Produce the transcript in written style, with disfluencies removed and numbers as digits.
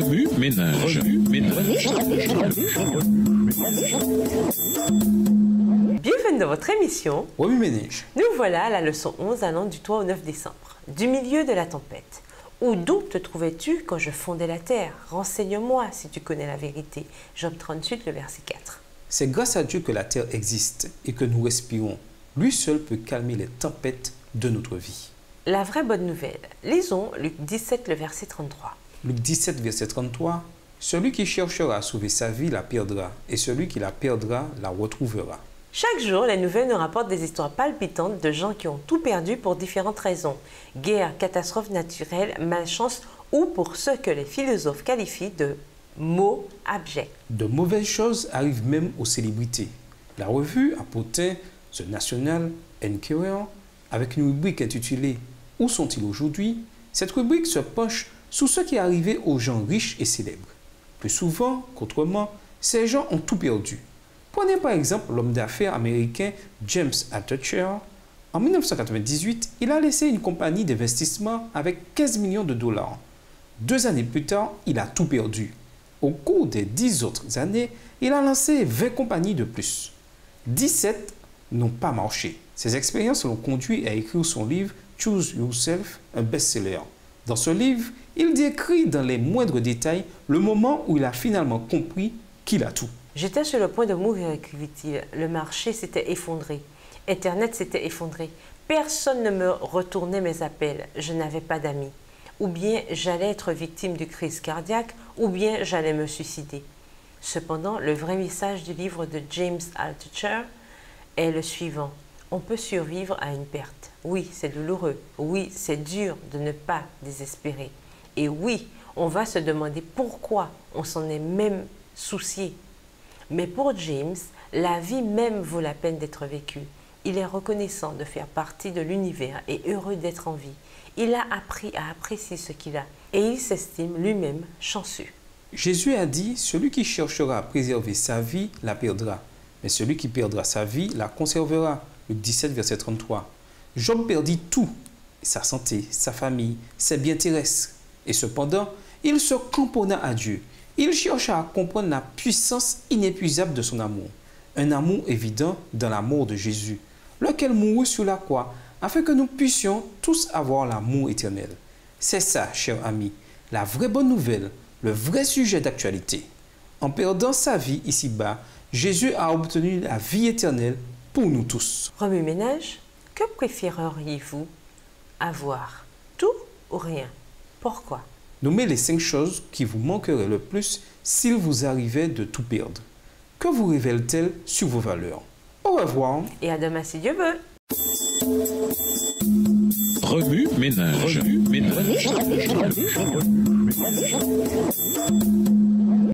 Remue ménage. Bienvenue dans votre émission Remue ménage. Nous voilà à la leçon 11 allant du 3 au 9 décembre. Du milieu de la tempête. Où donc te trouvais-tu quand je fondais la terre? Renseigne-moi si tu connais la vérité. Job 38, le verset 4. C'est grâce à Dieu que la terre existe et que nous respirons. Lui seul peut calmer les tempêtes de notre vie. La vraie bonne nouvelle. Lisons Luc 17, le verset 33. Luc 17, verset 33. Celui qui cherchera à sauver sa vie la perdra, et celui qui la perdra la retrouvera. Chaque jour, les nouvelles nous rapportent des histoires palpitantes de gens qui ont tout perdu pour différentes raisons. Guerre, catastrophes naturelles, malchance ou pour ce que les philosophes qualifient de mots abjects. De mauvaises choses arrivent même aux célébrités. La revue a porté The National Enquirer avec une rubrique intitulée « Où sont-ils aujourd'hui ?» Cette rubrique se penche sur ce qui est arrivé aux gens riches et célèbres. Plus souvent qu'autrement, ces gens ont tout perdu. Prenez par exemple l'homme d'affaires américain James Altucher. En 1998, il a laissé une compagnie d'investissement avec 15 millions de dollars. 2 années plus tard, il a tout perdu. Au cours des 10 autres années, il a lancé 20 compagnies de plus. 17 n'ont pas marché. Ces expériences l'ont conduit à écrire son livre « Choose Yourself », un best-seller. Dans ce livre, il décrit dans les moindres détails le moment où il a finalement compris qu'il a tout. J'étais sur le point de mourir, écrivit-il. Le marché s'était effondré. Internet s'était effondré. Personne ne me retournait mes appels. Je n'avais pas d'amis. Ou bien j'allais être victime de crise cardiaque, ou bien j'allais me suicider. Cependant, le vrai message du livre de James Altucher est le suivant. On peut survivre à une perte. Oui, c'est douloureux. Oui, c'est dur de ne pas désespérer. Et oui, on va se demander pourquoi on s'en est même soucié. Mais pour James, la vie même vaut la peine d'être vécue. Il est reconnaissant de faire partie de l'univers et heureux d'être en vie. Il a appris à apprécier ce qu'il a et il s'estime lui-même chanceux. Jésus a dit « Celui qui cherchera à préserver sa vie la perdra, mais celui qui perdra sa vie la conservera. » Luc 17, verset 33. Job perdit tout, sa santé, sa famille, ses biens terrestres. Et cependant, il se cramponna à Dieu. Il chercha à comprendre la puissance inépuisable de son amour. Un amour évident dans la mort de Jésus, lequel mourut sur la croix, afin que nous puissions tous avoir l'amour éternel. C'est ça, chers amis, la vraie bonne nouvelle, le vrai sujet d'actualité. En perdant sa vie ici-bas, Jésus a obtenu la vie éternelle pour nous tous. Remue ménage, que préféreriez-vous avoir? Tout ou rien? Pourquoi? Nommez les 5 choses qui vous manqueraient le plus s'il vous arrivait de tout perdre. Que vous révèle-t-elle sur vos valeurs? Au revoir. Et à demain si Dieu veut. Remue ménage.